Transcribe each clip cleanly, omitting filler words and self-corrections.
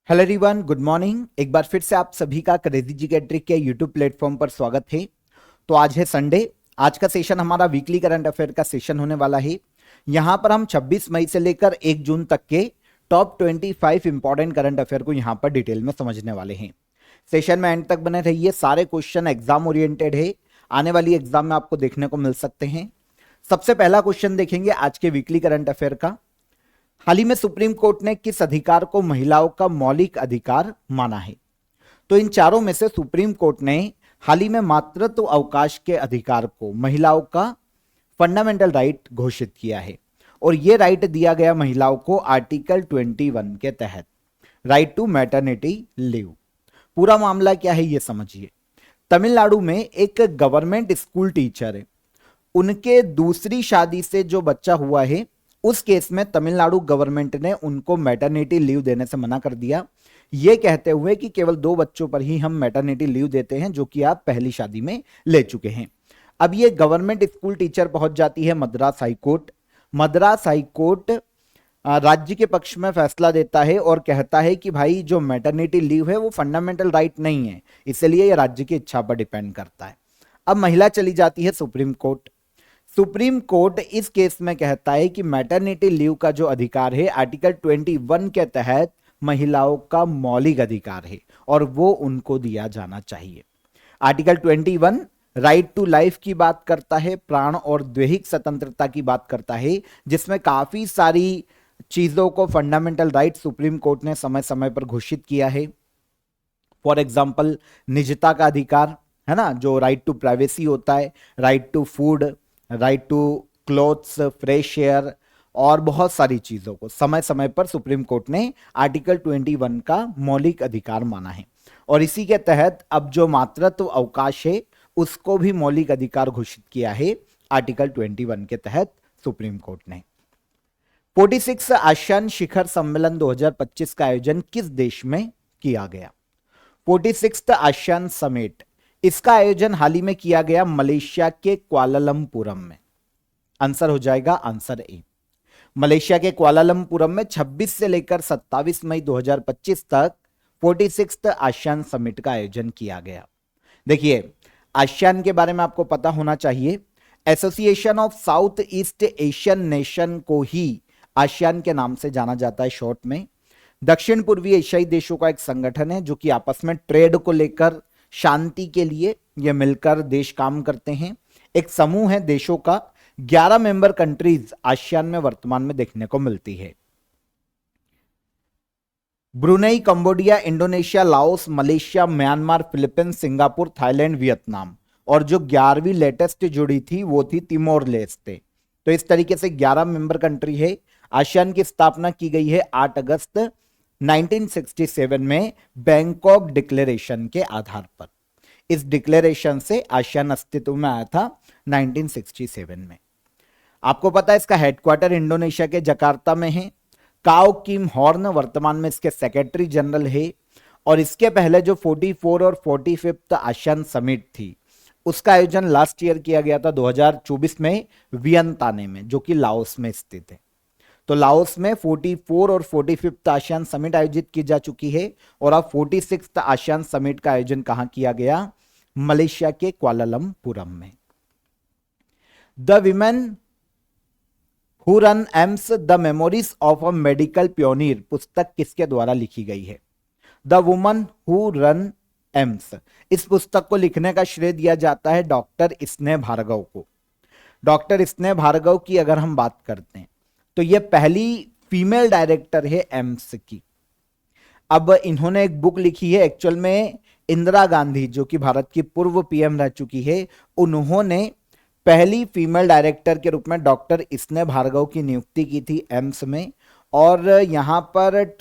Hello everyone, good morning. एक बार फिर से आप सभी का क्रेजी जी के ट्रिक के यूट्यूब प्लेटफॉर्म पर स्वागत है। तो आज है संडे। आज का सेशन हमारा वीकली करंट अफेयर का सेशन होने वाला है। यहां पर हम 26 मई से लेकर 1 जून तक के टॉप 25 इंपॉर्टेंट करंट अफेयर को यहां पर डिटेल में समझने वाले हैं। सेशन में एंड तक बने रहिए। सारे क्वेश्चन एग्जाम ओरिएंटेड है, आने वाली एग्जाम में आपको देखने को मिल सकते हैं। सबसे पहला क्वेश्चन देखेंगे आज के वीकली करंट अफेयर का। हाल ही में सुप्रीम कोर्ट ने किस अधिकार को महिलाओं का मौलिक अधिकार माना है? तो इन चारों में से सुप्रीम कोर्ट ने हाल ही में मातृत्व अवकाश के अधिकार को महिलाओं का फंडामेंटल राइट घोषित किया है। और यह राइट दिया गया महिलाओं को आर्टिकल 21 के तहत, राइट टू मैटरनिटी लीव। पूरा मामला क्या है ये समझिए। तमिलनाडु में एक गवर्नमेंट स्कूल टीचर है, उनके दूसरी शादी से जो बच्चा हुआ है, उस केस में तमिलनाडु गवर्नमेंट ने उनको मैटरनिटी लीव देने से मना कर दिया, ये कहते हुए कि केवल 2 बच्चों पर ही हम मैटरनिटी लीव देते हैं जो कि आप पहली शादी में ले चुके हैं। अब ये गवर्नमेंट स्कूल टीचर पहुंच जाती है मद्रास हाईकोर्ट। मद्रास हाईकोर्ट राज्य के पक्ष में फैसला देता है और कहता है कि भाई जो मैटरनिटी लीव है वो फंडामेंटल राइट नहीं है, इसलिए ये राज्य की इच्छा पर डिपेंड करता है। अब महिला चली जाती है सुप्रीम कोर्ट। सुप्रीम कोर्ट इस केस में कहता है कि मैटरनिटी लीव का जो अधिकार है आर्टिकल 21 के तहत महिलाओं का मौलिक अधिकार है और वो उनको दिया जाना चाहिए। आर्टिकल 21 राइट टू लाइफ की बात करता है, प्राण और दैहिक स्वतंत्रता की बात करता है, जिसमें काफी सारी चीजों को फंडामेंटल राइट सुप्रीम कोर्ट ने समय समय पर घोषित किया है। फॉर एग्जाम्पल निजता का अधिकार है ना, जो राइट टू प्राइवेसी होता है, right to food, right to clothes, fresh air और बहुत सारी चीजों को समय समय पर सुप्रीम कोर्ट ने आर्टिकल 21 का मौलिक अधिकार माना है। और इसी के तहत अब जो मातृत्व अवकाश है उसको भी मौलिक अधिकार घोषित किया है आर्टिकल 21 के तहत सुप्रीम कोर्ट ने। 46 आसियान शिखर सम्मेलन 2025 का आयोजन किस देश में किया गया? 46 आसियान समिट, इसका आयोजन हाल ही में किया गया मलेशिया के कुआलालंपुरम में। आंसर हो जाएगा आंसर ए। मलेशिया के कुआलालंपुरम में 26 से लेकर 27 मई 2025 तक 46 आसियान समिट का आयोजन किया गया। देखिए, आसियान के बारे में आपको पता होना चाहिए। Association of south east Asian nation को ही आसियान के नाम से जाना जाता है शॉर्ट में। दक्षिण पूर्वी एशियाई देशों का एक संगठन है जो कि आपस में ट्रेड को लेकर, शांति के लिए ये मिलकर देश काम करते हैं। एक समूह है देशों का। 11 मेंबर कंट्रीज आसियान में वर्तमान में देखने को मिलती है। Brunei, Cambodia, Indonesia, Laos, Malaysia, Myanmar, Philippines, Singapore, Thailand, Vietnam. और जो 11वीं लेटेस्ट जुड़ी थी वो थी तिमोर लेस्ते। तो इस तरीके से 11 मेंबर कंट्री है। आसियान की स्थापना की गई है 8 अगस्त 1967 में बैंकॉक डिक्लेरेशन के आधार पर। इस डिक्लेरेशन से आसियान अस्तित्व में आया था 1967 में। आपको पता है इसका हेडक्वार्टर इंडोनेशिया के जकार्ता में है। काओ किम हॉर्न वर्तमान में इसके सेक्रेटरी जनरल है। और इसके पहले जो 44 और 45 आसियान समिट थी उसका आयोजन लास्ट ईयर किया गया था 2024 में वियंताने में, जो कि लाओस में स्थित है। तो लाओस में 44 और 45 आसियान समिट आयोजित की जा चुकी है। और अब 46 आसियान समिट का आयोजन कहां किया गया? मलेशिया के कुआलालंपुरम में। The women who run AIIMS the memories of a medical pioneer पुस्तक किसके द्वारा लिखी गई है? The woman who run AIIMS, इस पुस्तक को लिखने का श्रेय दिया जाता है डॉक्टर स्नेह भार्गव को। डॉक्टर स्नेह भार्गव की अगर हम बात करते हैं तो यह पहली फीमेल डायरेक्टर है एम्स की। अब इन्होंने एक बुक लिखी है। एक्चुअल में इंदिरा गांधी, जो कि भारत की पूर्व पीएम रह चुकी है, उन्होंने पहली फीमेल डायरेक्टर के रूप में डॉक्टर स्नेह भार्गव की नियुक्ति की थी एम्स में। और यहां पर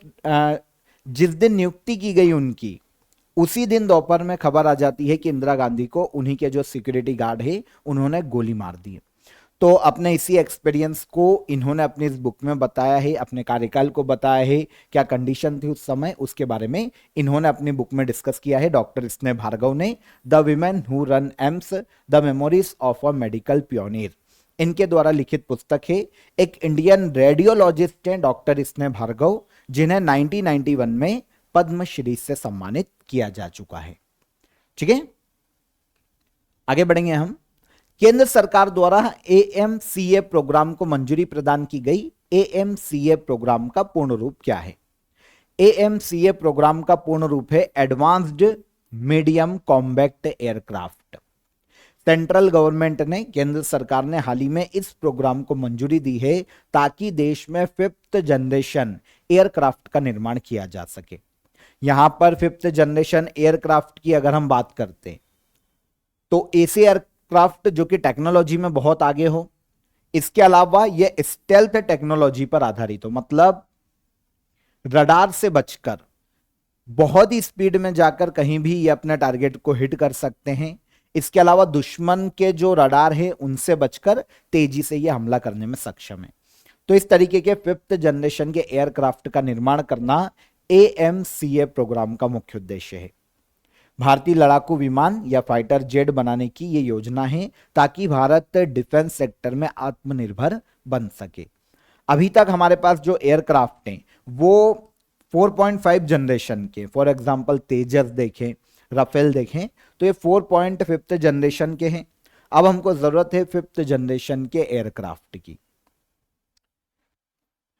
जिस दिन नियुक्ति की गई उनकी, उसी दिन दोपहर में खबर आ जाती है कि इंदिरा गांधी को उन्हीं के जो सिक्योरिटी गार्ड है उन्होंने गोली मार दी। तो अपने इसी एक्सपीरियंस को इन्होंने अपनी इस बुक में बताया है, अपने कार्यकाल को बताया है, क्या कंडीशन थी उस समय उसके बारे में इन्होंने अपनी बुक में डिस्कस किया है डॉक्टर स्नेह भार्गव ने। The women who run AIIMS the memories of a medical pioneer, इनके द्वारा लिखित पुस्तक है। एक इंडियन रेडियोलॉजिस्ट हैं डॉक्टर स्नेह भार्गव, जिन्हें 1991 में पद्मश्री से सम्मानित किया जा चुका है। ठीक है, आगे बढ़ेंगे हम। केंद्र सरकार द्वारा एएमसीए प्रोग्राम को मंजूरी प्रदान की गई। एएमसीए प्रोग्राम का पूर्ण रूप क्या है? एएमसीए प्रोग्राम का पूर्ण रूप है advanced medium combat aircraft. Central government ने, केंद्र सरकार ने हाल ही में इस प्रोग्राम को मंजूरी दी है ताकि देश में 5th जनरेशन एयरक्राफ्ट का निर्माण किया जा सके। यहां पर 5th जनरेशन एयरक्राफ्ट की अगर हम बात करते हैं तो ऐसे एयरक्राफ्ट जो कि टेक्नोलॉजी में बहुत आगे हो, इसके अलावा यह स्टेल्थ टेक्नोलॉजी पर आधारित हो, मतलब रडार से बचकर बहुत ही स्पीड में जाकर कहीं भी ये अपने टारगेट को हिट कर सकते हैं। इसके अलावा दुश्मन के जो रडार है उनसे बचकर तेजी से ये हमला करने में सक्षम है। तो इस तरीके के 5th जनरेशन के एयरक्राफ्ट का निर्माण करना एएमसीए प्रोग्राम का मुख्य उद्देश्य है। भारतीय लड़ाकू विमान या फाइटर जेट बनाने की ये योजना है ताकि भारत डिफेंस सेक्टर में आत्मनिर्भर बन सके। अभी तक हमारे पास जो एयरक्राफ्ट हैं वो 4.5 जनरेशन के, फॉर एग्जांपल तेजस देखें, राफेल देखें, तो ये 4.5 जनरेशन के हैं। अब हमको जरूरत है 5th जनरेशन के एयरक्राफ्ट की।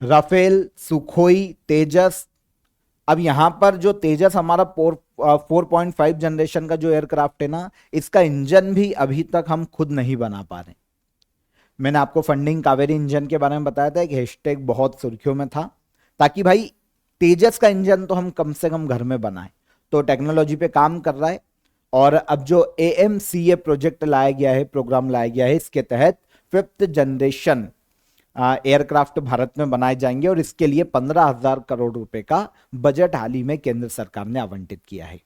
राफेल, सुखोई, तेजस। अब यहां पर जो तेजस हमारा 4.5 जनरेशन का जो एयरक्राफ्ट है ना, इसका इंजन भी अभी तक हम खुद नहीं बना पा रहे। मैंने आपको फंडिंग कावेरी इंजन के बारे में बताया था, एक हैशटैग बहुत सुर्खियों में था, ताकि भाई तेजस का इंजन तो हम कम से कम घर में बनाएं। तो टेक्नोलॉजी पे काम कर रहा है और अब जो एएमसीए प्रोजेक्ट लाया गया है, प्रोग्राम लाया गया है, इसके तहत 5th जनरेशन एयरक्राफ्ट भारत में बनाए जाएंगे और इसके लिए 15,000 करोड़ रुपए का बजट हाल ही में केंद्र सरकार ने आवंटित किया है।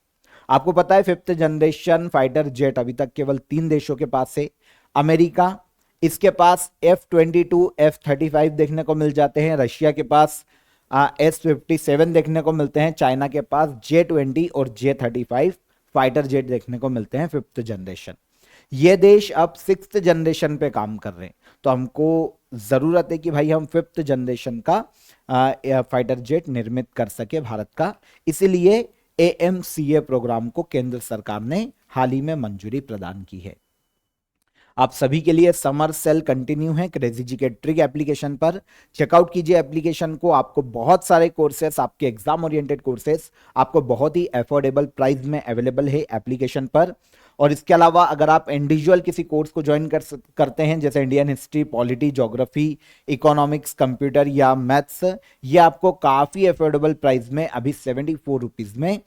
आपको पता है 5th जनरेशन फाइटर जेट अभी तक केवल 3 देशों के पास है। अमेरिका, इसके पास F-22, F-35 देखने को मिल जाते हैं। रशिया के पास S-57 देखने को मिलते हैं। चाइना के पास J-20 और J-35 फाइटर जेट देखने को मिलते हैं 5th जनरेशन। ये देश अब 6th जनरेशन पे काम कर रहे हैं, तो हमको जरूरत है कि भाई हम 5th जनरेशन का फाइटर जेट निर्मित कर सके भारत का। इसीलिए एएमसीए प्रोग्राम को केंद्र सरकार ने हाल ही में मंजूरी प्रदान की है। आप सभी के लिए समर सेल कंटिन्यू है क्रेजी जी के ट्रिक एप्लीकेशन पर। चेकआउट कीजिए एप्लीकेशन को। आपको बहुत सारे कोर्सेस, आपके एग्जाम ओरिएंटेड कोर्सेस आपको बहुत ही अफोर्डेबल प्राइस में अवेलेबल है एप्लीकेशन पर। और इसके अलावा अगर आप इंडिविजुअल किसी कोर्स को ज्वाइन करते हैं, जैसे Indian history, polity, geography, economics, computer या मैथ्स, ये आपको काफी अफोर्डेबल प्राइस में अभी 74 रुपीज में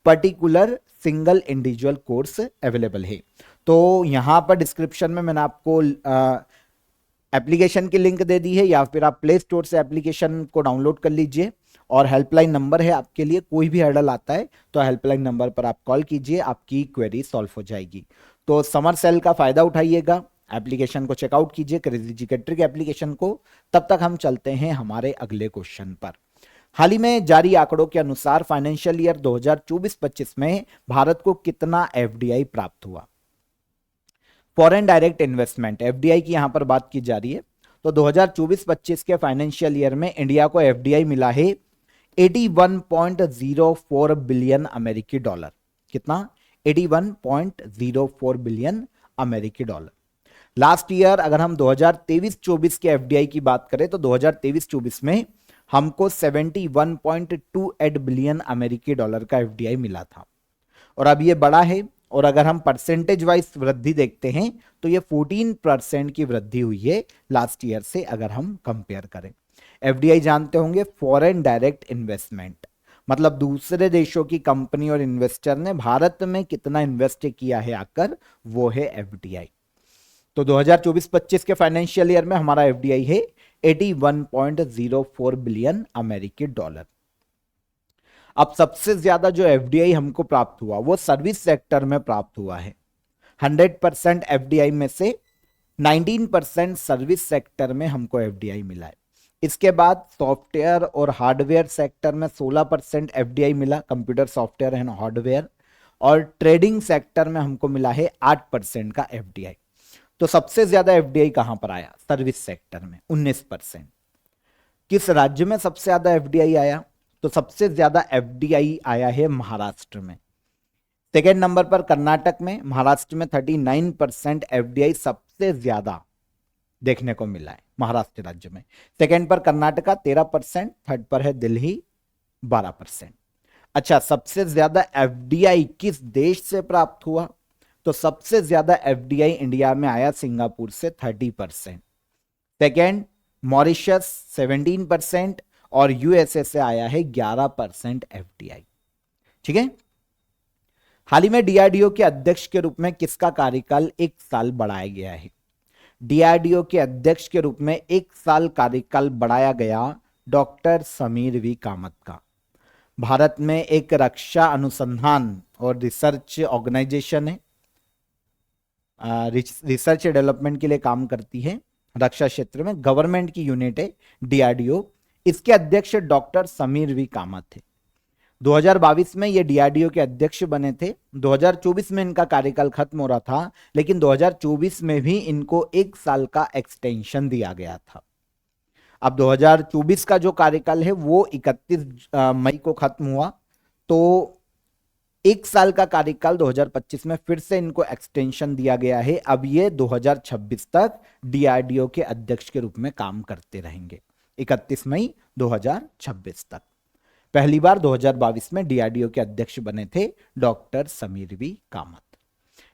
particular single individual course available है। तो यहां पर डिस्क्रिप्शन में मैंने आपको एप्लीकेशन की लिंक दे दी है, या फिर आप प्ले स्टोर से एप्लीकेशन को डाउनलोड कर लीजिए। और हेल्पलाइन नंबर है आपके लिए, कोई भी हर्डल आता है तो हेल्पलाइन नंबर पर आप कॉल कीजिए, आपकी क्वेरी सॉल्व हो जाएगी। तो समर सेल का फायदा उठाइएगा, एप्लीकेशन को चेकआउट कीजिए क्रेजी जी के ट्रिक एप्लीकेशन को। तब तक हम चलते हैं हमारे अगले क्वेश्चन पर। हाल ही में जारी आंकड़ों के अनुसार फाइनेंशियल ईयर 2024-25 में भारत को कितना एफडीआई प्राप्त हुआ? फॉरेन डायरेक्ट इन्वेस्टमेंट, एफडीआई की यहां पर बात की जा रही है। तो 2024-25 के फाइनेंशियल ईयर में इंडिया को एफडीआई मिला है 81.04 बिलियन अमेरिकी डॉलर। कितना? 81.04 बिलियन अमेरिकी डॉलर। लास्ट ईयर अगर हम 2023-24 के एफडीआई की बात करें तो 2023-24 में हमको 71.28 बिलियन अमेरिकी डॉलर का एफडीआई मिला था, और अब ये बड़ा है। और अगर हम परसेंटेज वाइज वृद्धि देखते हैं तो ये 14% की वृद्धि हुई है लास्ट ईयर से, अगर हम कंपेयर करें। एफडीआई जानते होंगे, फॉरेन डायरेक्ट इन्वेस्टमेंट, मतलब दूसरे देशों की कंपनी और इन्वेस्टर ने भारत में कितना इन्वेस्ट किया है आकर, वो है एफडीआई। तो 2024-25 के फाइनेंशियल ईयर में हमारा एफडीआई है 81.04 बिलियन अमेरिकी डॉलर। अब सबसे ज्यादा जो एफडीआई हमको प्राप्त हुआ वो सर्विस सेक्टर में प्राप्त हुआ है। 100% एफडीआई में से 19% सर्विस सेक्टर में हमको एफडीआई मिला है। इसके बाद सॉफ्टवेयर और हार्डवेयर सेक्टर में 16% एफडीआई मिला, कंप्यूटर सॉफ्टवेयर एंड हार्डवेयर। और ट्रेडिंग सेक्टर में हमको मिला है 8% का एफडीआई। तो सबसे ज्यादा एफडीआई कहां पर आया? सर्विस सेक्टर में 19%। किस राज्य में सबसे ज्यादा एफडीआई आया? तो सबसे ज्यादा एफडीआई आया है महाराष्ट्र में। सेकेंड नंबर पर कर्नाटक में, महाराष्ट्र में 39% एफडीआई सबसे ज्यादा देखने को मिला है महाराष्ट्र राज्य में। सेकेंड पर कर्नाटका 13%, थर्ड पर है दिल्ली 12%। अच्छा, सबसे ज्यादा एफडीआई किस देश से प्राप्त हुआ? तो सबसे ज्यादा एफडीआई इंडिया में आया सिंगापुर से 30%, सेकेंड मॉरिशस 17% और यूएसए से आया है 11% एफडीआई। ठीक है। हाल ही में डीआरडीओ के अध्यक्ष के रूप में किसका कार्यकाल 1 साल बढ़ाया गया है? डीआरडीओ के अध्यक्ष के रूप में 1 साल कार्यकाल बढ़ाया गया डॉक्टर समीर वी कामत का। भारत में एक रक्षा अनुसंधान और रिसर्च ऑर्गेनाइजेशन है, रिसर्च डेवलपमेंट के लिए काम करती है रक्षा क्षेत्र में, गवर्नमेंट की यूनिट है डीआरडीओ। इसके अध्यक्ष डॉक्टर समीर वी कामत थे। 2022 में ये डीआरडीओ के अध्यक्ष बने थे। 2024 में इनका कार्यकाल खत्म हो रहा था, लेकिन 2024 में भी इनको 1 साल का एक्सटेंशन दिया गया था। अब 2024 का जो कार्यकाल है वो 31 मई को खत्म हुआ, तो 1 साल का कार्यकाल 2025 में फिर से इनको एक्सटेंशन दिया गया है। अब ये 2026 तक डीआरडीओ के अध्यक्ष के रूप में काम करते रहेंगे, 31 मई 2026 तक। पहली बार 2022 में डीआरडीओ के अध्यक्ष बने थे doctor Sameer V Kamat.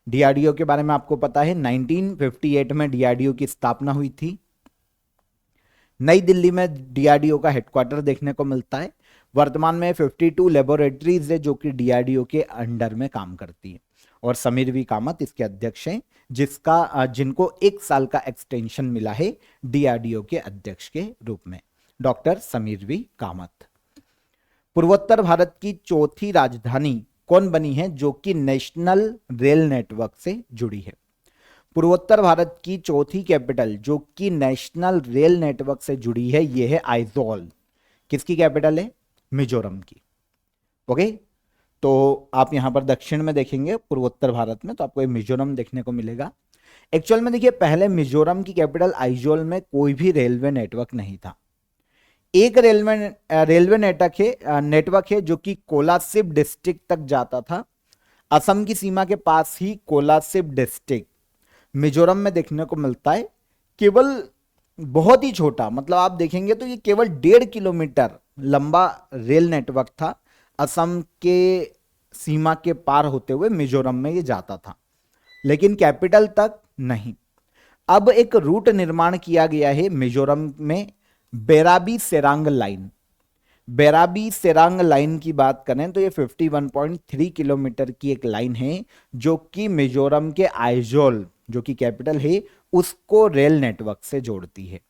DRDO के बारे में आपको पता है 1958 में डीआरडीओ की स्थापना हुई थी। नई दिल्ली में डीआरडीओ का हेडक्वार्टर देखने को मिलता है। वर्तमान में 52 लेबोरेटरीज है जो कि डीआरडीओ के अंडर में काम करती है, और समीर वी कामत इसके अध्यक्ष हैं, जिनको 1 साल का एक्सटेंशन मिला है डीआरडीओ के अध्यक्ष के रूप में, डॉक्टर समीर वी कामत। पूर्वोत्तर भारत की चौथी राजधानी कौन बनी है जो कि नेशनल रेल नेटवर्क से जुड़ी है? पूर्वोत्तर भारत की चौथी कैपिटल जो कि नेशनल रेल नेटवर्क से जुड़ी है, यह है आइजोल। किसकी कैपिटल है? मिजोरम की। ओके, तो आप यहां पर दक्षिण में देखेंगे पूर्वोत्तर भारत में, तो आपको मिजोरम देखने को मिलेगा। एक्चुअल में देखिए, पहले मिजोरम की कैपिटल आइजोल में कोई भी रेलवे नेटवर्क नहीं था। एक रेलवे नेटवर्क है जो कि कोलासिब डिस्ट्रिक्ट तक जाता था। असम की सीमा के पास ही कोलासिब डिस्ट्रिक्ट मिजोरम में देखने को मिलता है। केवल बहुत ही छोटा, मतलब आप देखेंगे तो ये केवल 1.5 किलोमीटर लंबा रेल नेटवर्क था। असम के सीमा के पार होते हुए मिजोरम में ये जाता था, लेकिन कैपिटल तक नहीं। अब एक रूट निर्माण किया गया है मिजोरम में, बेराबी सेरांग लाइन। बेराबी सेरांग लाइन की बात करें तो ये 51.3 किलोमीटर की एक लाइन है जो कि मिजोरम के आइजोल जो कि कैपिटल है उसको रेल नेटवर्क से जोड़ती है।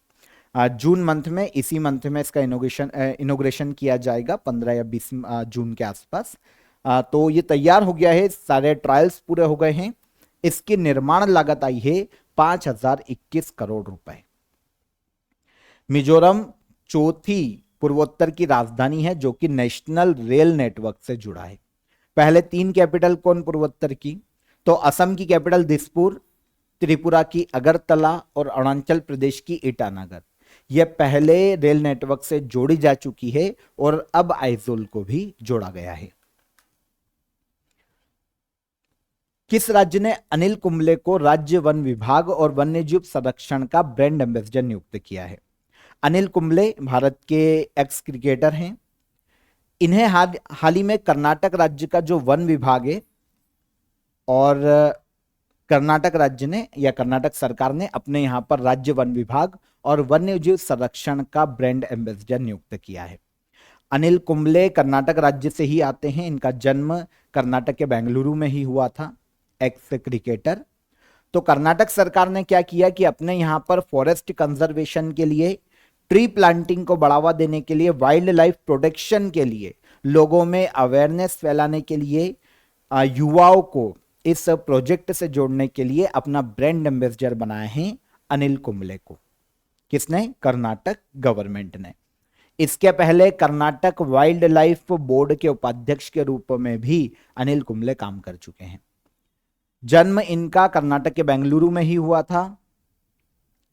जून मंथ में, इसी मंथ में इसका इनोग्रेशन किया जाएगा 15 या 20 जून के आसपास। तो ये तैयार हो गया है, सारे ट्रायल्स पूरे हो गए हैं। इसकी निर्माण लागत आई है 5021 करोड़ रुपए। मिजोरम चौथी पूर्वोत्तर की राजधानी है जो कि नेशनल रेल नेटवर्क से जुड़ा है। पहले 3 कैपिटल कौन पूर्वोत्तर की? तो असम की कैपिटल दिसपुर, त्रिपुरा की अगरतला और अरुणाचल प्रदेश की ईटानगर। यह पहले रेल नेटवर्क से जोड़ी जा चुकी है और अब आइजोल को भी जोड़ा गया है। किस राज्य ने अनिल कुंबले को राज्य वन विभाग और वन्यजीव संरक्षण का ब्रांड एम्बेसडर नियुक्त किया है? अनिल कुंबले भारत के एक्स क्रिकेटर हैं। इन्हें हाल ही में कर्नाटक राज्य का जो वन विभाग है, और कर्नाटक राज्य ने या कर्नाटक सरकार ने अपने यहां पर राज्य वन विभाग और वन्यजीव संरक्षण का ब्रांड एम्बेसडर नियुक्त किया है। अनिल कुंबले कर्नाटक राज्य से ही आते हैं। इनका जन्म कर्नाटक के बेंगलुरु में ही हुआ था, एक्स क्रिकेटर। तो कर्नाटक सरकार ने क्या किया कि अपने यहां पर फॉरेस्ट कंजर्वेशन के लिए, ट्री प्लांटिंग को बढ़ावा देने के लिए, वाइल्ड लाइफ प्रोटेक्शन के लिए, लोगों में अवेयरनेस फैलाने के लिए, युवाओं को इस प्रोजेक्ट से जोड़ने के लिए अपना ब्रांड एम्बेसडर बनाए हैं अनिल कुंबले को। किसने? कर्नाटक गवर्नमेंट ने। इसके पहले कर्नाटक वाइल्ड लाइफ बोर्ड के उपाध्यक्ष के रूप में भी अनिल कुंबले काम कर चुके हैं। जन्म इनका कर्नाटक के बेंगलुरु में ही हुआ था।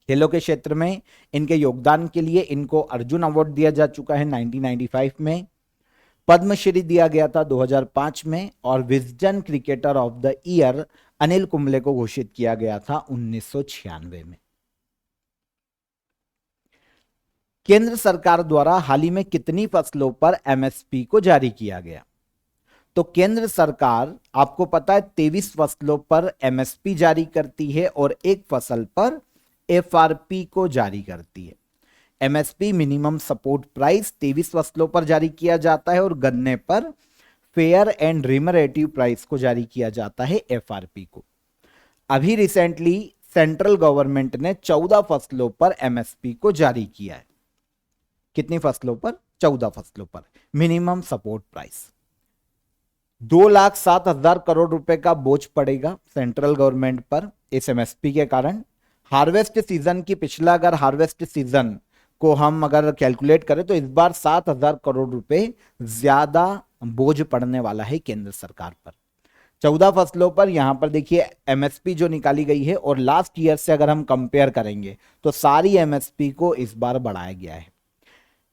खेलों के क्षेत्र में इनके योगदान के लिए इनको अर्जुन अवार्ड दिया जा चुका है 1995 में। पद्मश्री दिया गया था 2005 में, और Wisden cricketer of the year Anil Kumble को घोषित किया गया था 1996 में। केंद्र सरकार द्वारा हाल ही में कितनी फसलों पर एमएसपी को जारी किया गया? तो केंद्र सरकार, आपको पता है, 23 फसलों पर एमएसपी जारी करती है और एक फसल पर एफआरपी को जारी करती है। एमएसपी मिनिमम सपोर्ट प्राइस 23 फसलों पर जारी किया जाता है और गन्ने पर फेयर एंड रिमरेटिव प्राइस को जारी किया जाता है, एफआरपी को। अभी रिसेंटली सेंट्रल गवर्नमेंट ने 14 फसलों पर एमएसपी को जारी किया है। कितनी फसलों पर? 14 फसलों पर मिनिमम सपोर्ट प्राइस। 2,07,000 करोड़ रुपए का बोझ पड़ेगा सेंट्रल गवर्नमेंट पर इस एमएसपी के कारण। हार्वेस्ट सीजन की, पिछला अगर हार्वेस्ट सीजन को हम अगर कैलकुलेट करें तो इस बार 7,000 करोड़ रुपए ज्यादा बोझ पड़ने वाला है केंद्र सरकार पर। 14 फसलों पर यहां पर देखिए एमएसपी जो निकाली गई है, और लास्ट ईयर से अगर हम कंपेयर करेंगे तो सारी एमएसपी को इस बार बढ़ाया गया है।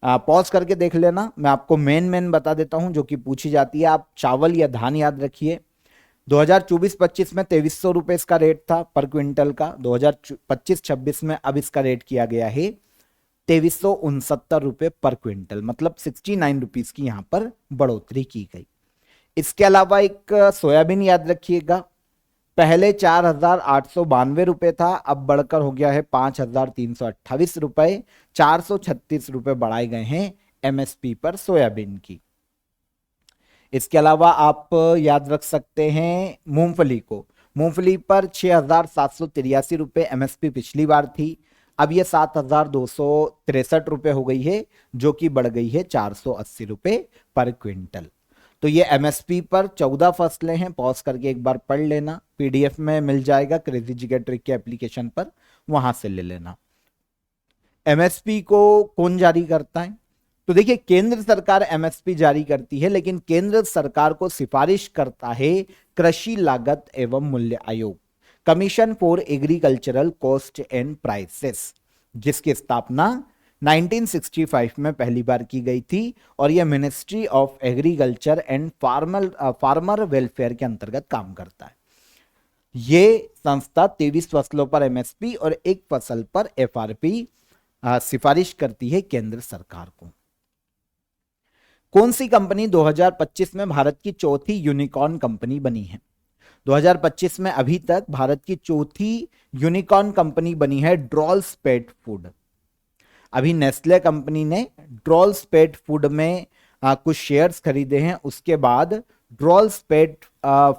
पॉज करके देख लेना, मैं आपको मेन बता देता हूं जो कि पूछी जाती है। आप चावल या धान याद रखिए। 2024-25 में 2300 रुपए इसका रेट था पर क्विंटल का। 2025-26 में अब इसका रेट किया गया है 2369 रुपए पर क्विंटल, मतलब 69 रुपीज की यहां पर बढ़ोतरी की गई। इसके अलावा एक सोयाबीन याद रखिएगा, पहले 4,892 रुपए था, अब बढ़कर हो गया है 5,328 रुपए। 436 रुपए बढ़ाए गए हैं एमएसपी पर सोयाबीन की। इसके अलावा आप याद रख सकते हैं मूंगफली को। मूंगफली पर 6,783 रुपए एमएसपी पिछली बार थी, अब यह 7,263 रुपए हो गई है, जो कि बढ़ गई है 480 रुपए पर क्विंटल। तो ये एमएसपी पर 14 फसलें हैं। पॉज करके एक बार पढ़ लेना, पीडीएफ में मिल जाएगा क्रेजी जीके ट्रिक के एप्लीकेशन पर, वहां से ले लेना। एमएसपी को कौन जारी करता है? तो देखिए केंद्र सरकार एमएसपी जारी करती है, लेकिन केंद्र सरकार को सिफारिश करता है कृषि लागत एवं मूल्य आयोग, commission for agricultural cost and prices, जिसकी स्थापना 1965 में पहली बार की गई थी, और यह ministry of agriculture and farmer welfare के अंतर्गत काम करता है। ये संस्था 23 फसलों पर एमएसपी और एक फसल पर एफआरपी सिफारिश करती है केंद्र सरकार को। कौन सी कंपनी 2025 में भारत की चौथी यूनिकॉर्न कंपनी बनी है? 2025 में अभी तक भारत की चौथी यूनिकॉर्न कंपनी बनी है ड्रॉल्स पेट फूड। अभी नेस्ले कंपनी ने ड्रॉल्स पेट फूड में कुछ शेयर्स खरीदे हैं, उसके बाद ड्रॉल्स पेट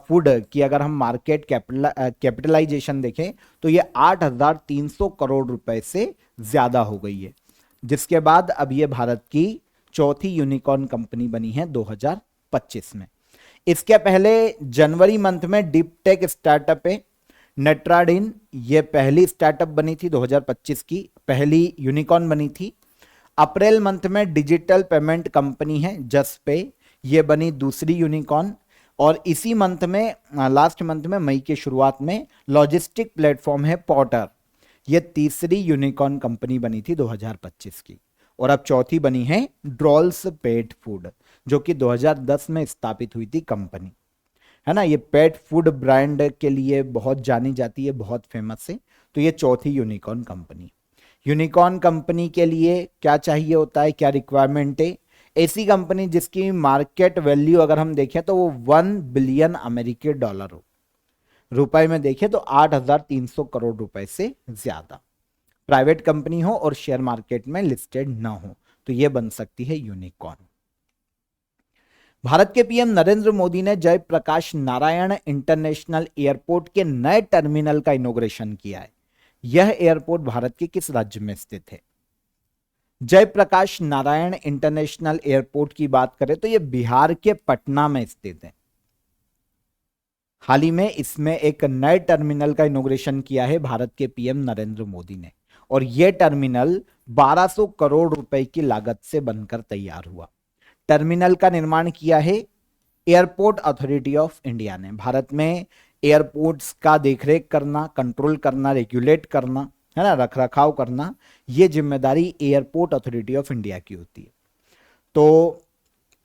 फूड की अगर हम मार्केट कैपिटलाइजेशन देखें तो ये 8,300 करोड़ रुपए से ज्यादा हो गई है, जिसके बाद अब ये भारत की चौथी यूनिकॉर्न कंपनी बनी है 2025 में। इसके पहले जनवरी मंथ में डीपटेक स्टार्टअप है नेट्राडिन, ये पहली स्टार्टअप बनी थी, 2025 की पहली यूनिकॉर्न बनी थी। अप्रैल मंथ में डिजिटल पेमेंट कंपनी है जसपे, ये बनी दूसरी यूनिकॉर्न। और इसी मंथ में, लास्ट मंथ में, मई के शुरुआत में लॉजिस्टिक प्लेटफॉर्म है पोर्टर, ये तीसरी यूनिकॉर्न कंपनी बनी थी 2025 की। और अब चौथी बनी है ड्रॉल्स पेट फूड, जो कि 2010 में स्थापित हुई थी कंपनी, है ना। ये पेट फूड ब्रांड के लिए बहुत जानी जाती है, बहुत फेमस है। तो ये चौथी यूनिकॉर्न कंपनी। यूनिकॉर्न कंपनी के लिए क्या चाहिए होता है, क्या रिक्वायरमेंट है? ऐसी कंपनी जिसकी मार्केट वैल्यू अगर हम देखें तो वो 1 बिलियन अमेरिकी डॉलर हो, रुपए में देखें तो 8,300 करोड़ रुपए से ज्यादा, प्राइवेट कंपनी हो और शेयर मार्केट में लिस्टेड ना हो, तो ये बन सकती है यूनिकॉर्न। भारत के पीएम नरेंद्र मोदी ने जयप्रकाश नारायण इंटरनेशनल एयरपोर्ट के नए टर्मिनल का इनॉग्रेशन किया है। यह एयरपोर्ट भारत के किस राज्य में स्थित है? जयप्रकाश नारायण इंटरनेशनल एयरपोर्ट की बात करें तो यह बिहार के पटना में स्थित है। हाल ही में इसमें एक नए टर्मिनल का इनॉग्रेशन किया है भारत के पीएम नरेंद्र मोदी ने, और यह टर्मिनल 1200 करोड़ रुपए की लागत से बनकर तैयार हुआ। टर्मिनल का निर्माण किया है एयरपोर्ट अथॉरिटी ऑफ इंडिया ने। भारत में एयरपोर्ट्स का देखरेख करना, कंट्रोल करना, रेगुलेट करना, है ना, रखरखाव करना, यह जिम्मेदारी एयरपोर्ट अथॉरिटी ऑफ इंडिया की होती है। तो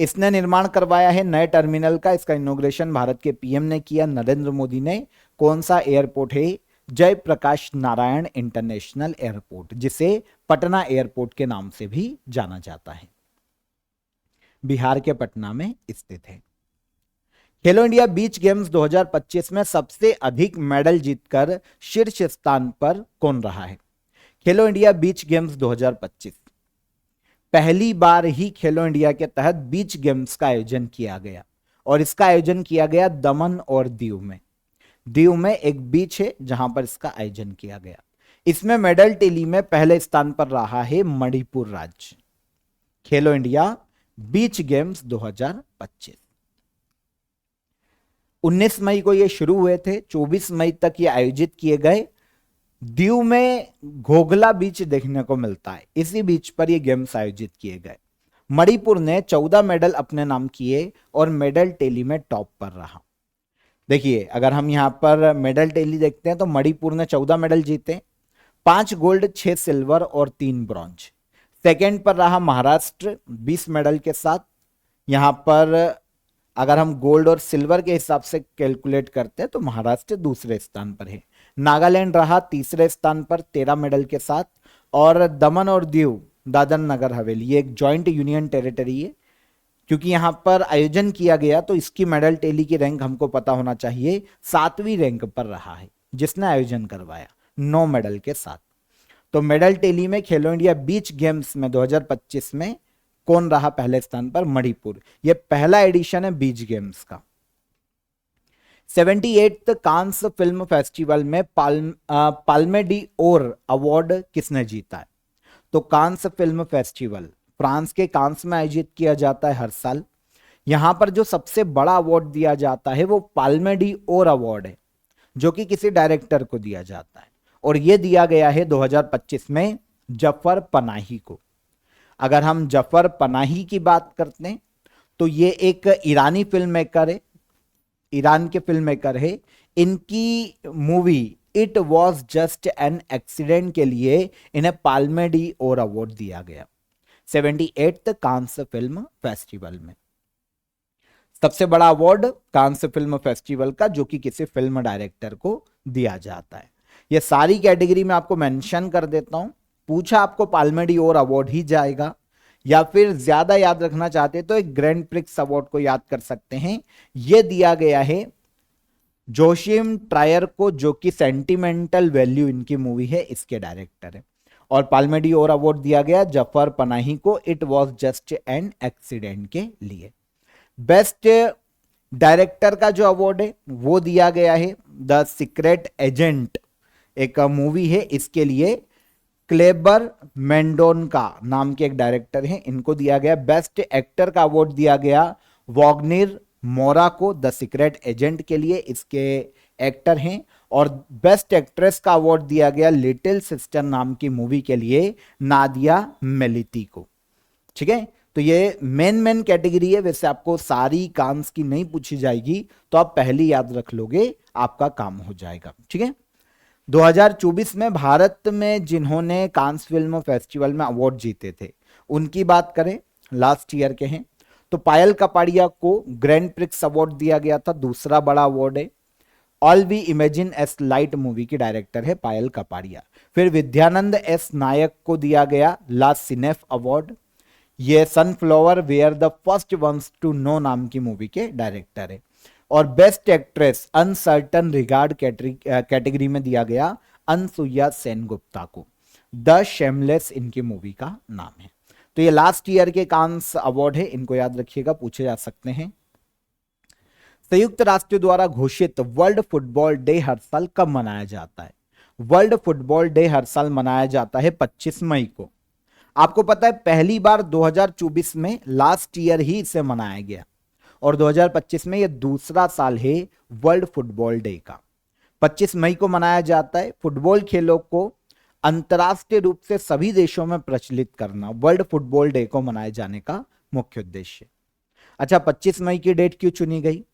इसने निर्माण करवाया है नए टर्मिनल का। इसका इनॉग्रेशन भारत के पीएम ने किया, नरेंद्र मोदी ने। कौन सा एयरपोर्ट है? जयप्रकाश नारायण इंटरनेशनल एयरपोर्ट, जिसे पटना एयरपोर्ट के नाम से भी जाना जाता है, बिहार के पटना में स्थित है। खेलो इंडिया बीच गेम्स 2025 में सबसे अधिक मेडल जीतकर शीर्ष स्थान पर कौन रहा है? खेलो इंडिया बीच गेम्स 2025 पहली बार ही खेलो इंडिया के तहत बीच गेम्स का आयोजन किया गया, और इसका आयोजन किया गया दमन और दीव में। दीव में एक बीच है जहां पर इसका आयोजन किया गया। इसमें मेडल टेली में पहले स्थान पर रहा है मणिपुर राज्य। खेलो इंडिया बीच गेम्स 2025 19 मई को ये शुरू हुए थे, 24 मई तक ये आयोजित किए गए। दीव में घोघला बीच देखने को मिलता है, इसी बीच पर ये गेम्स आयोजित किए गए। मणिपुर ने 14 मेडल अपने नाम किए और मेडल टेली में टॉप पर रहा। देखिए, अगर हम यहां पर मेडल टेली देखते हैं तो मणिपुर ने 14 मेडल जीते, 5 गोल्ड, 6 सिल्वर और 3 ब्रॉन्ज। सेकेंड पर रहा महाराष्ट्र 20 मेडल के साथ। यहां पर अगर हम गोल्ड और सिल्वर के हिसाब से कैलकुलेट करते हैं तो महाराष्ट्र दूसरे स्थान पर है। नागालैंड रहा तीसरे स्थान पर 13 मेडल के साथ। और दमन और दीव, दादर नगर हवेली, ये एक जॉइंट यूनियन टेरिटरी है। क्योंकि यहां पर आयोजन किया गया तो इसकी मेडल टेली की रैंक हमको पता होना चाहिए, 7वीं रैंक पर रहा है जिसने आयोजन करवाया 9 मेडल के साथ। तो मेडल टेली में खेलो इंडिया बीच गेम्स में 2025 में कौन रहा पहले स्थान पर? मणिपुर। यह पहला एडिशन है बीच गेम्स का। 78th कांस फिल्म फेस्टिवल में पाल्मे डी ओर अवार्ड किसने जीता है? तो कांस फिल्म फेस्टिवल फ्रांस के कांस में आयोजित किया जाता है हर साल। यहां पर जो सबसे बड़ा अवार्ड दिया जाता है वो पाल्मे डी ओर अवार्ड है, जो कि किसी डायरेक्टर को दिया जाता है, और यह दिया गया है 2025 में जफर पनाही को। अगर हम जफर पनाही की बात करते हैं तो ये एक ईरानी फिल्म मेकर है, ईरान के फिल्म मेकर है। इनकी movie it was just an accident के लिए इन्हें पाल्मे डी ओर अवार्ड दिया गया 78th कांस फिल्म फेस्टिवल में। सबसे बड़ा अवार्ड कांस फिल्म फेस्टिवल का, जो कि किसी फिल्म डायरेक्टर को दिया जाता है। ये सारी कैटेगरी में आपको मेंशन कर देता हूं। पूछा आपको पाल्मे डी ओर अवार्ड ही जाएगा, या फिर ज्यादा याद रखना चाहते तो एक ग्रैंड प्रिक्स अवार्ड को याद कर सकते हैं। यह दिया गया है जोशिम ट्रायर को, जो कि सेंटिमेंटल वैल्यू इनकी मूवी है, इसके डायरेक्टर है। और पाल्मे डी ओर अवार्ड दिया गया जफर पनाही को it was just an accident के लिए। बेस्ट डायरेक्टर का जो अवार्ड है वो दिया गया है द सीक्रेट एजेंट, एक मूवी है, इसके लिए क्लेबर मेंडोनका नाम के एक डायरेक्टर हैं, इनको दिया गया। बेस्ट एक्टर का अवार्ड दिया गया वॉग्निर मोरा को द सीक्रेट एजेंट के लिए, इसके एक्टर हैं। और बेस्ट एक्ट्रेस का अवार्ड दिया गया लिटिल सिस्टर नाम की मूवी के लिए नादिया मेलिती को। ठीक है, तो ये मेन कैटेगरी है। वैसे आपको सारी कांस की नहीं पूछी जाएगी, तो आप पहली याद रख लोगे, आपका काम हो जाएगा। ठीक है, 2024 में भारत में जिन्होंने कांस फिल्म फेस्टिवल में अवार्ड जीते थे उनकी बात करें, लास्ट ईयर के हैं, तो पायल कपाड़िया को ग्रैंड प्रिक्स अवार्ड दिया गया था, दूसरा बड़ा अवार्ड है। All We Imagine as Light movie की डायरेक्टर है पायल कपाड़िया। फिर विद्यानंद एस नायक को दिया गया ला सिनेफ अवार्ड। ये Sunflower were the first ones to know नाम की मूवी के डायरेक्टर है। और best actress Un Certain Regard category में दिया गया अनसुईया सेनगुप्ता को। द शेमलेस इनकी मूवी का नाम है। तो ये लास्ट ईयर के कांस अवार्ड है, इनको याद रखिएगा, पूछे जा सकते हैं। संयुक्त राष्ट्र द्वारा घोषित वर्ल्ड फुटबॉल डे हर साल कब मनाया जाता है? वर्ल्ड फुटबॉल डे हर साल मनाया जाता है 25 मई को। आपको पता है पहली बार 2024 में, लास्ट ईयर ही इसे मनाया गया, और 2025 में यह दूसरा साल है वर्ल्ड फुटबॉल डे का। 25 मई को मनाया जाता है। फुटबॉल खेलों को अंतर्राष्ट्रीय रूप से सभी देशों में प्रचलित करना वर्ल्ड फुटबॉल डे को मनाए जाने का मुख्य उद्देश्य। अच्छा, 25 मई की डेट क्यों चुनी गई?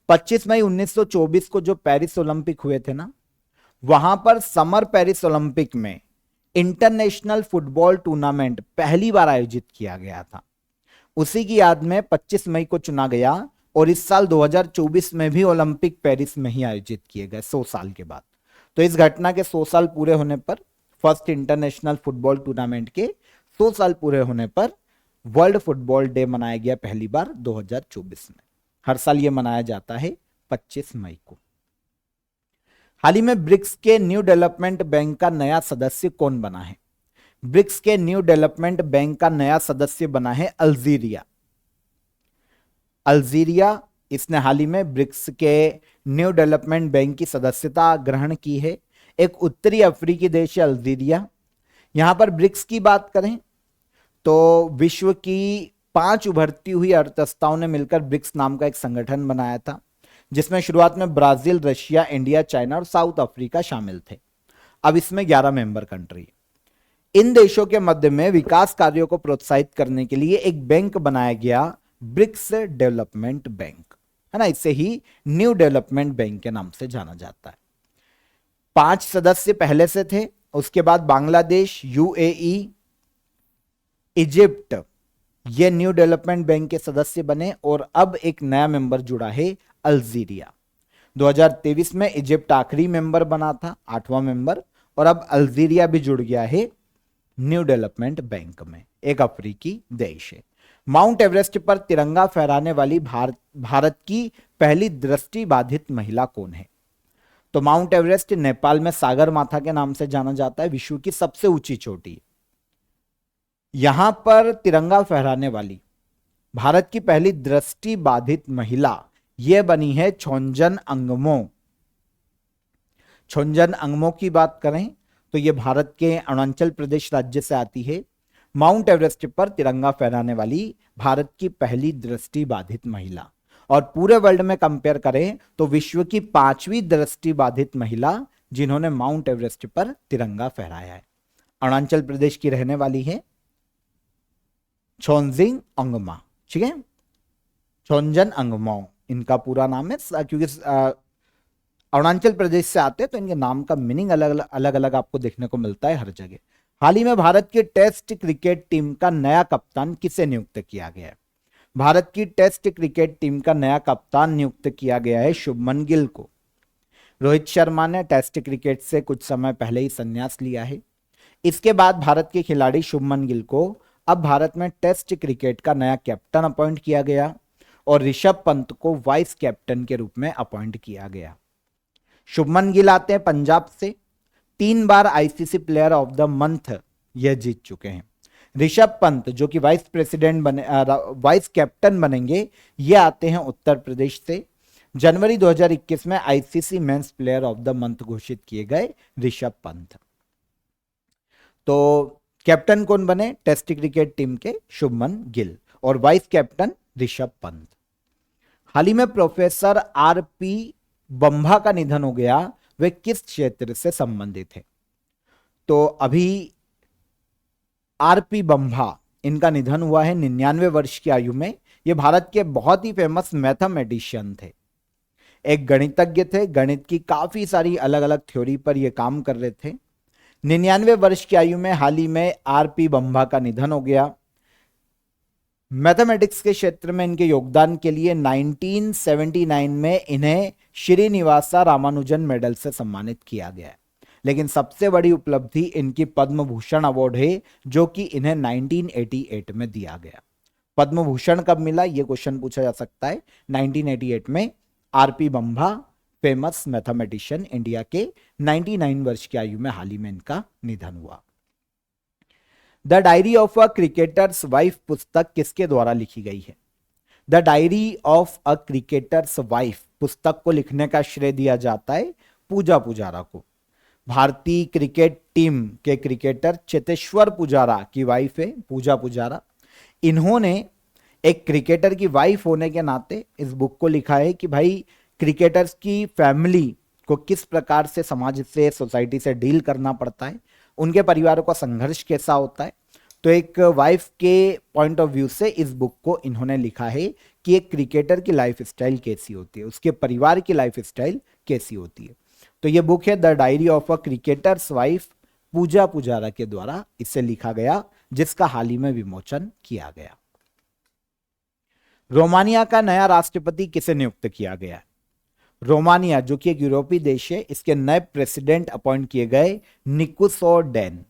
25 मई 1924 को जो पेरिस ओलंपिक हुए थे ना, वहां पर समर पेरिस ओलंपिक में इंटरनेशनल फुटबॉल टूर्नामेंट पहली बार आयोजित किया गया था। उसी की याद में 25 मई को चुना गया और इस साल 2024 में भी ओलंपिक पेरिस में ही आयोजित किए गए 100 साल के बाद। तो इस घटना के 100 साल पूरे होने पर, फर्स्ट इंटरनेशनल फुटबॉल टूर्नामेंट के 100 साल पूरे होने पर वर्ल्ड फुटबॉल डे मनाया गया पहली बार 2024 में। हर साल यह मनाया जाता है 25 मई को। हाल ही में ब्रिक्स के न्यू डेवलपमेंट बैंक का नया सदस्य कौन बना है? ब्रिक्स के न्यू डेवलपमेंट बैंक का नया सदस्य बना है अल्जीरिया। अल्जीरिया इसने हाल ही में ब्रिक्स के न्यू डेवलपमेंट बैंक की सदस्यता ग्रहण की है। एक उत्तरी अफ्रीकी देश है अल्जीरिया। यहां पर ब्रिक्स की बात करें तो विश्व की 5 उभरती हुई अर्थव्यवस्थाओं ने मिलकर ब्रिक्स नाम का एक संगठन बनाया था, जिसमें शुरुआत में ब्राजील, रशिया, इंडिया, चाइना और साउथ अफ्रीका शामिल थे। अब इसमें 11 मेंबर कंट्री। इन देशों के मध्य में विकास कार्यों को प्रोत्साहित करने के लिए एक बैंक बनाया गया, ब्रिक्स डेवलपमेंट बैंक, है ना। इसे ही न्यू डेवलपमेंट बैंक के नाम से जाना जाता है। 5 सदस्य पहले से थे, उसके बाद बांग्लादेश, यूएई, इजिप्ट ये न्यू डेवलपमेंट बैंक के सदस्य बने और अब एक नया मेंबर जुड़ा है, अल्जीरिया। 2023 में इजिप्ट आखिरी मेंबर बना था, 8वां मेंबर, और अब अल्जीरिया भी जुड़ गया है न्यू डेवलपमेंट बैंक में। एक अफ्रीकी देश है। माउंट एवरेस्ट पर तिरंगा फहराने वाली भारत की पहली दृष्टि बाधित महिला कौन है? तो माउंट एवरेस्ट नेपाल में सागर माथा के नाम से जाना जाता है, विश्व की सबसे ऊंची चोटी। यहां पर तिरंगा फहराने वाली भारत की पहली दृष्टि बाधित महिला यह बनी है छोंजन अंगमो। छोंजन अंगमो की बात करें तो यह भारत के अरुणाचल प्रदेश राज्य से आती है। माउंट एवरेस्ट पर तिरंगा फहराने वाली भारत की पहली दृष्टि बाधित महिला, और पूरे वर्ल्ड में कंपेयर करें तो विश्व की 5वीं दृष्टि बाधित महिला जिन्होंने माउंट एवरेस्ट पर तिरंगा फहराया है। अरुणाचल प्रदेश की रहने वाली है छोंजिंग अंगमा, ठीक है, छोंजन अंगमो इनका पूरा नाम है। क्योंकि अरुणाचल प्रदेश से आते हैं तो इनके नाम का मीनिंग अलग अलग आपको देखने को मिलता है हर जगह। हाल ही में भारत की टेस्ट क्रिकेट टीम का नया कप्तान किसे नियुक्त किया गया है? भारत की टेस्ट क्रिकेट टीम का नया कप्तान नियुक्त किया गया है शुभमन गिल को। रोहित शर्मा ने टेस्ट क्रिकेट से कुछ समय पहले ही संन्यास लिया है। इसके बाद भारत के खिलाड़ी शुभमन गिल को अब भारत में टेस्ट क्रिकेट का नया कैप्टन अपॉइंट किया गया और ऋषभ पंत को वाइस कैप्टन के रूप में अपॉइंट किया गया। शुभमन गिल आते हैं पंजाब से, 3 बार ICC player of the month यह जीत चुके हैं। ऋषभ पंत जो कि वाइस कैप्टन बनेंगे, ये आते हैं उत्तर प्रदेश से। जनवरी 2021 में ICC men's player of the month घोषित किए गए ऋषभ पंत। तो कैप्टन कौन बने? टेस्ट क्रिकेट टीम के शुभमन गिल, और वाइस कैप्टन ऋषभ पंत। हाल ही में प्रोफेसर आरपी बंभा का निधन हो गया। वे किस क्षेत्र से संबंधित है? तो अभी आरपी बंभा इनका निधन हुआ है 99 वर्ष की आयु में। ये भारत के बहुत ही फेमस मैथमेटिशियन थे, एक गणितज्ञ थे। गणित की काफी सारी अलग अलग थ्योरी पर ये काम कर रहे थे। 99 वर्ष की आयु में हाल ही में आरपी बंभा का निधन हो गया। मैथमेटिक्स के क्षेत्र में इनके योगदान के लिए 1979 में इन्हें श्रीनिवासा रामानुजन मेडल से सम्मानित किया गया है। लेकिन सबसे बड़ी उपलब्धि इनकी पद्म भूषण अवार्ड है, जो कि इन्हें 1988 में दिया गया। पद्म भूषण कब मिला, यह क्वेश्चन पूछा जा सकता है। 1988 में आरपी बंभा फेमस मैथमेटिशियन इंडिया के 99 वर्ष की आयु में हाल ही में इनका निधन हुआ। The diary of a cricketer's wife पुस्तक किसके द्वारा लिखी गई है? The diary of a cricketer's wife पुस्तक को लिखने का श्रेय दिया जाता है पूजा पुजारा को। भारतीय क्रिकेट टीम के क्रिकेटर चेतेश्वर पुजारा की वाइफ है पूजा पुजारा। इन्होंने एक क्रिकेटर की वाइफ होने के नाते इस बुक को लिखा है कि भाई क्रिकेटर्स की फैमिली को किस प्रकार से समाज से, सोसाइटी से डील करना पड़ता है, उनके परिवारों का संघर्ष कैसा होता है। तो एक वाइफ के पॉइंट ऑफ व्यू से इस बुक को इन्होंने लिखा है कि एक क्रिकेटर की लाइफ स्टाइल कैसी होती है, उसके परिवार की लाइफ स्टाइल कैसी होती है। तो ये बुक है the diary of a cricketer's wife, Pooja Pujara के द्वारा इसे लिखा गया, जिसका हाल ही में विमोचन किया गया। रोमानिया का नया राष्ट्रपति किसे नियुक्त किया गया है? रोमानिया जो कि एक यूरोपीय देश है, इसके नए प्रेसिडेंट अपॉइंट किए गए निकोसोडेन।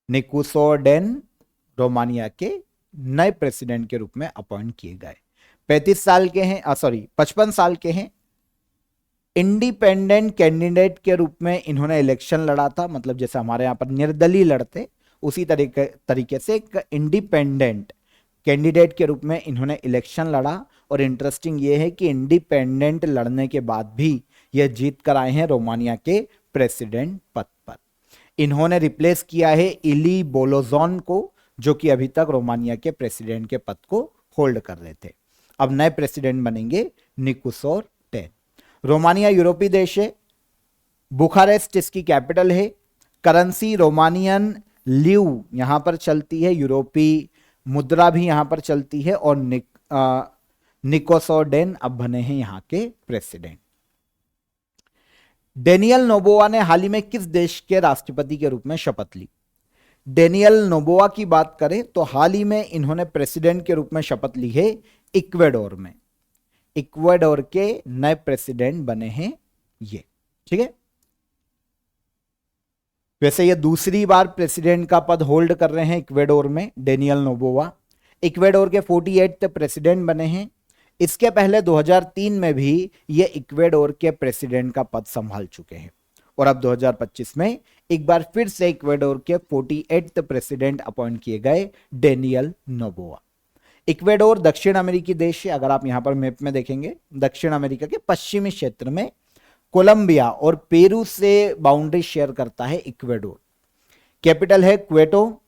निकोसोडेन रोमानिया के नए प्रेसिडेंट के रूप में अपॉइंट किए गए। 35 साल के हैं, 55 साल के हैं। इंडिपेंडेंट कैंडिडेट के रूप में इन्होंने इलेक्शन लड़ा था, मतलब जैसे हमारे यहां पर निर्दलीय लड़ते उसी तरीके से एक इंडिपेंडेंट कैंडिडेट के रूप में इन्होंने इलेक्शन लड़ा। और इंटरेस्टिंग ये है कि इंडिपेंडेंट लड़ने के बाद भी ये जीत कर आए हैं रोमानिया के प्रेसिडेंट पद पर। इन्होंने रिप्लेस किया है इली बोलोजोन को, जो कि अभी तक रोमानिया के प्रेसिडेंट के पद को होल्ड कर रहे थे। अब नए प्रेसिडेंट बनेंगे निकोसोडेन। रोमानिया यूरोपीय देश है। बुखारेस्ट इसकी कैपिटल है। करेंसी रोमानियन ल्यू यहां पर चलती है, यूरोपीय मुद्रा भी यहां पर चलती है। और निकोसोडेन अब बने हैं यहां के प्रेसिडेंट। डेनियल नोबोआ ने हाल ही में किस देश के राष्ट्रपति के रूप में शपथ ली? डेनियल नोबोआ की बात करें तो हाल ही में इन्होंने प्रेसिडेंट के रूप में शपथ ली है इक्वेडोर में। इक्वेडोर के नए प्रेसिडेंट बने हैं ये, ठीक है। वैसे ये दूसरी बार प्रेसिडेंट का पद होल्ड कर रहे हैं इक्वेडोर में डेनियल नोबोआ। इक्वेडोर के 48वें प्रेसिडेंट बने हैं। इसके पहले 2003 में भी ये इक्वेडोर के प्रेसिडेंट का पद संभाल चुके हैं। और अब 2025 में एक बार फिर से इक्वेडोर के 48वें प्रेसिडेंट अपॉइंट किए गए डेनियल नोबोआ। इक्वेडोर दक्षिण अमेरिकी देश है। अगर आप यहां पर मैप में देखेंगे, दक्षिण अमेरिका के पश्चिमी क्षेत्र में कोलंबिया और पेरू से बाउंड्री शेयर करता है इक्वेडोर। कैपिटल है क्वेटो।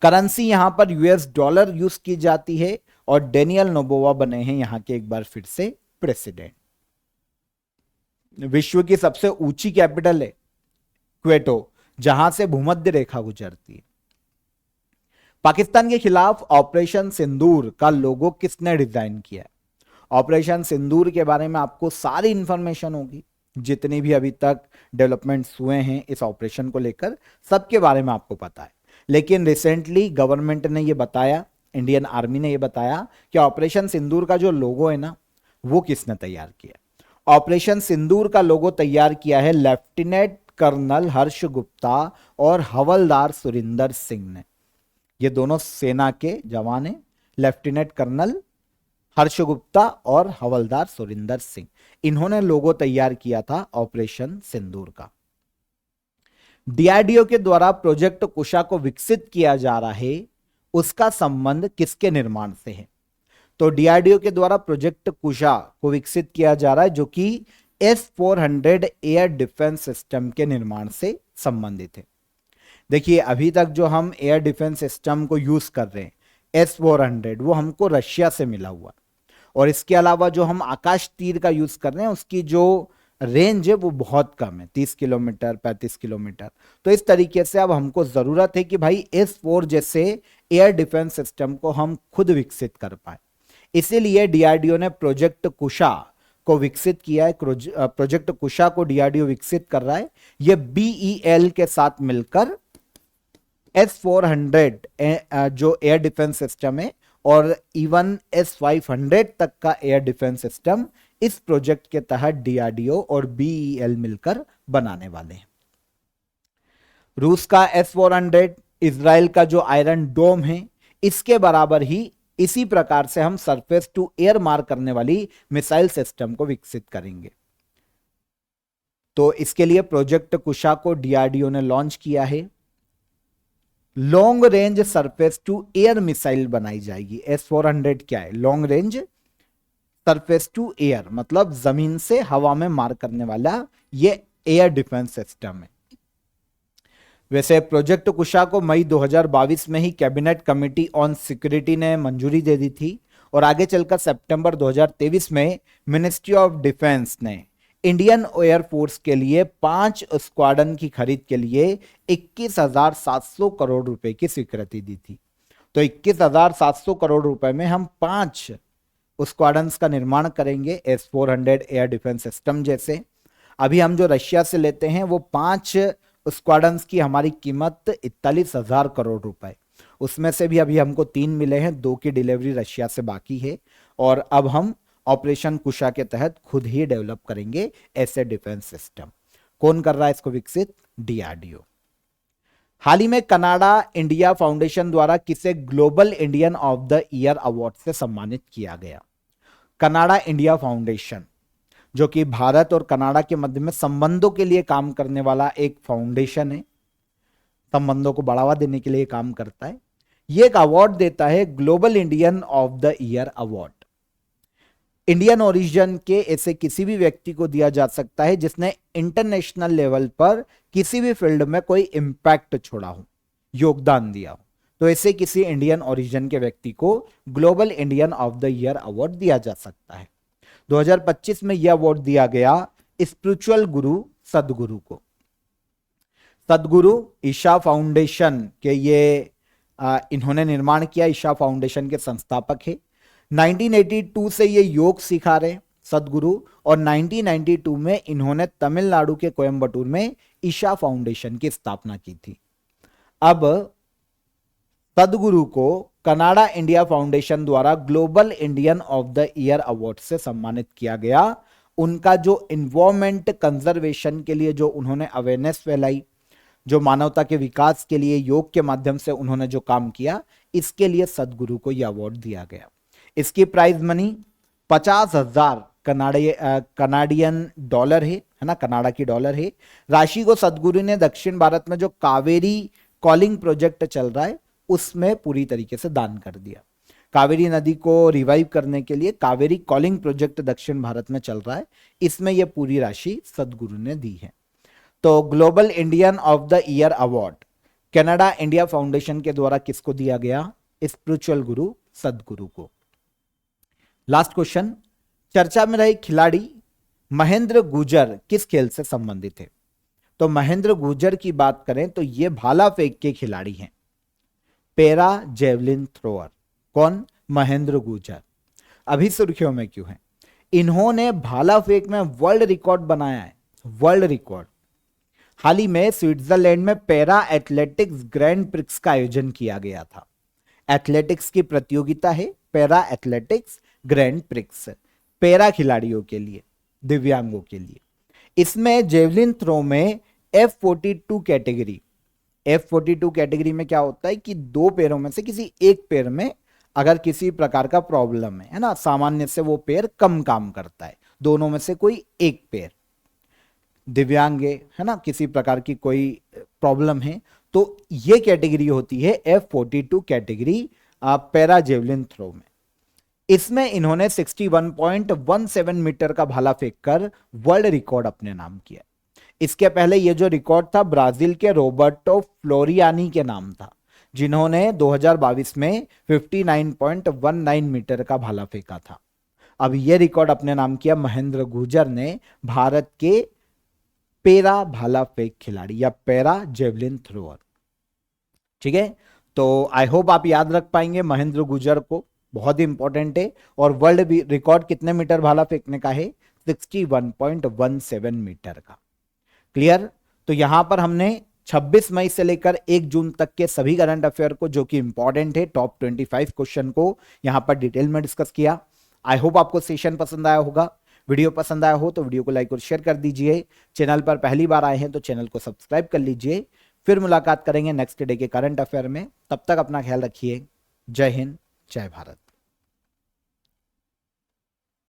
करेंसी यहां पर यूएस डॉलर यूज की जाती है। और डेनियल नोबोआ बने हैं यहां के एक बार फिर से प्रेसिडेंट। विश्व की सबसे ऊंची कैपिटल है क्वेटो, जहां से भूमध्य रेखा गुजरती है। पाकिस्तान के खिलाफ ऑपरेशन सिंदूर का लोगो किसने डिजाइन किया है? ऑपरेशन सिंदूर के बारे में आपको सारी इंफॉर्मेशन होगी, जितनी भी अभी तक डेवलपमेंट्स हुए हैं इस ऑपरेशन को लेकर, सबके बारे में आपको पता है। लेकिन रिसेंटली गवर्नमेंट ने यह बताया, इंडियन आर्मी ने यह बताया कि ऑपरेशन सिंदूर का जो लोगो है ना, वो किसने तैयार किया। ऑपरेशन सिंदूर का लोगो तैयार किया है लेफ्टिनेंट कर्नल हर्ष गुप्ता और हवलदार सुरिंदर सिंह ने। ये दोनों सेना के जवान हैं, लेफ्टिनेंट कर्नल हर्ष गुप्ता और हवलदार सुरिंदर सिंह। इन्होंने लोगो तैयार किया था ऑपरेशन सिंदूर का। डीआरडीओ के द्वारा प्रोजेक्ट कुशा को विकसित किया जा रहा है, उसका संबंध किसके निर्माण से है? तो डीआरडीओ के द्वारा प्रोजेक्ट कुशा को विकसित किया जा रहा है, जो कि S-400 एयर डिफेंस सिस्टम के निर्माण से संबंधित है। देखिए, अभी तक जो हम एयर डिफेंस सिस्टम को यूज कर रहे हैं S-400, वो हमको रशिया से मिला हुआ। और इसके अलावा जो हम आकाश तीर का यूज कर रहे हैं, उसकी जो रेंज है वो बहुत कम है, 30 किलोमीटर 35 किलोमीटर। तो इस तरीके से अब हमको जरूरत है कि भाई S-4 जैसे एयर डिफेंस सिस्टम को हम खुद विकसित कर पाए। इसीलिए डीआरडीओ ने प्रोजेक्ट कुशा को विकसित किया है। प्रोजेक्ट कुशा को डीआरडीओ विकसित कर रहा है। यह BEL के साथ मिलकर S-400 जो एयर डिफेंस सिस्टम है और इवन S-500 तक का एयर डिफेंस सिस्टम इस प्रोजेक्ट के तहत डीआरडीओ और BEL मिलकर बनाने वाले हैं। रूस का S-400, इजराइल का जो आयरन डोम है, इसके बराबर ही इसी प्रकार से हम सरफेस टू एयर मार करने वाली मिसाइल सिस्टम को विकसित करेंगे। तो इसके लिए प्रोजेक्ट कुशा को डीआरडीओ ने लॉन्च किया है। Long range surface to air missile बनाई जाएगी। S-400 क्या है? Long range surface to air, मतलब जमीन से हवा में मार करने वाला ये एयर डिफेंस सिस्टम है। वैसे प्रोजेक्ट कुशा को मई 2022 में ही कैबिनेट कमेटी ऑन सिक्योरिटी ने मंजूरी दे दी थी। और आगे चलकर सितंबर 2023 में मिनिस्ट्री ऑफ डिफेंस ने इंडियन एयरफोर्स के लिए 5 स्क्वाड्रन की खरीद के लिए 21,700 करोड़ रुपए की स्वीकृति दी थी। तो 21,700 करोड़ रुपए में हम 5 स्क्वाड्रन्स का निर्माण करेंगे S-400 एयर डिफेंस सिस्टम जैसे। अभी हम जो रशिया से लेते हैं वो 5 स्क्वाड्रन्स की हमारी कीमत 41,000 करोड़ रुपए। उसमें से भी अभी हमको 3 मिले हैं, 2 की डिलीवरी रशिया से बाकी है, और अब हम ऑपरेशन कुशा के तहत खुद ही डेवलप करेंगे ऐसे डिफेंस सिस्टम। कौन कर रहा है इसको विकसित? डीआरडीओ। हाल ही में कनाडा इंडिया फाउंडेशन द्वारा किसे global Indian of the year award से सम्मानित किया गया? कनाडा इंडिया फाउंडेशन, जो कि भारत और कनाडा के मध्य में संबंधों के लिए काम करने वाला एक फाउंडेशन है, संबंधों को बढ़ावा देने के लिए काम करता है, ये एक अवार्ड देता है, global Indian of the year award. Indian origin के ऐसे किसी भी व्यक्ति को दिया जा सकता है जिसने इंटरनेशनल लेवल पर किसी भी फील्ड में कोई इंपैक्ट छोड़ा हो, योगदान दिया हो, तो ऐसे किसी इंडियन ओरिजिन के व्यक्ति को global Indian of the year award दिया जा सकता है। 2025 में यह अवार्ड दिया गया स्पिरिचुअल गुरु सदगुरु को। सदगुरु ईशा फाउंडेशन के इन्होंने निर्माण किया, ईशा फाउंडेशन के संस्थापक है। 1982 से ये योग सिखा रहे सदगुरु, और 1992 में इन्होंने तमिलनाडु के कोयम्बटूर में ईशा फाउंडेशन की स्थापना की थी। अब सदगुरु को कनाडा इंडिया फाउंडेशन द्वारा global Indian of the year award से सम्मानित किया गया। उनका जो इन्वायरमेंट कंजर्वेशन के लिए जो उन्होंने अवेयरनेस फैलाई, जो मानवता के विकास के लिए योग के माध्यम से उन्होंने जो काम किया, इसके लिए सदगुरु को यह अवार्ड दिया गया। इसकी प्राइज मनी 50,000 कनाडियन डॉलर है ना, कनाडा की डॉलर है। राशि को सदगुरु ने दक्षिण भारत में जो कावेरी कॉलिंग प्रोजेक्ट चल रहा है उसमें पूरी तरीके से दान कर दिया। कावेरी नदी को रिवाइव करने के लिए कावेरी कॉलिंग प्रोजेक्ट दक्षिण भारत में चल रहा है, इसमें यह पूरी राशि सदगुरु ने दी है। तो global Indian of the year award Canada India foundation के द्वारा किसको दिया गया? स्पिरिचुअल गुरु सदगुरु को। लास्ट क्वेश्चन, चर्चा में रहे खिलाड़ी महेंद्र गुर्जर किस खेल से संबंधित है? तो महेंद्र गुर्जर की बात करें तो ये भाला फेंक के खिलाड़ी हैं, पैरा जेवलिन थ्रोअर। कौन? महेंद्र गुर्जर। अभी सुर्खियों में क्यों है? इन्होंने भाला फेंक में वर्ल्ड रिकॉर्ड बनाया है, वर्ल्ड रिकॉर्ड। हाल ही में स्विट्जरलैंड में पैरा एथलेटिक्स ग्रैंड प्रिक्स का आयोजन किया गया था। एथलेटिक्स की प्रतियोगिता है para athletics grand prix, para खिलाड़ियों के लिए, दिव्यांगों के लिए। इसमें जेवलिन थ्रो में F42 कैटेगरी, F42 कैटेगरी में क्या होता है कि 2 पैरों में से किसी एक पैर में अगर किसी प्रकार का प्रॉब्लम है ना, सामान्य से वो पैर कम काम करता है, दोनों में से कोई एक पैर दिव्यांग है ना, किसी प्रकार की कोई प्रॉब्लम है, तो ये कैटेगरी होती है F42 category para javelin throw में। इसमें इन्होंने 61.17 मीटर का भाला फेंककर वर्ल्ड रिकॉर्ड अपने नाम किया। इसके पहले ये जो रिकॉर्ड था ब्राजील के रोबर्टो फ्लोरियानी के नाम था, जिन्होंने 2022 में 59.19 मीटर का भाला फेंका था। अब ये रिकॉर्ड अपने नाम किया महेंद्र गुर्जर ने, भारत के पैरा भाला फेंक खिलाड़ी या पैरा जेवलिन थ्रोअर। ठीक है, तो आई होप आप याद रख पाएंगे महेंद्र गुर्जर को, बहुत ही इंपॉर्टेंट है। और वर्ल्ड रिकॉर्ड कितने मीटर भाला फेंकने का है? 61.17 मीटर का। क्लियर? तो यहां पर हमने 26 मई से लेकर 1 जून तक के सभी करंट अफेयर को, जो कि इंपॉर्टेंट है, टॉप 25 क्वेश्चन को यहां पर डिटेल में डिस्कस किया। आई होप आपको सेशन पसंद आया होगा। वीडियो पसंद आया हो तो वीडियो को लाइक और शेयर कर दीजिए। चैनल पर पहली बार आए हैं तो चैनल को सब्सक्राइब कर लीजिए। फिर मुलाकात करेंगे नेक्स्ट डे के करंट अफेयर में। तब तक अपना ख्याल रखिए। जय हिंद, जय भारत।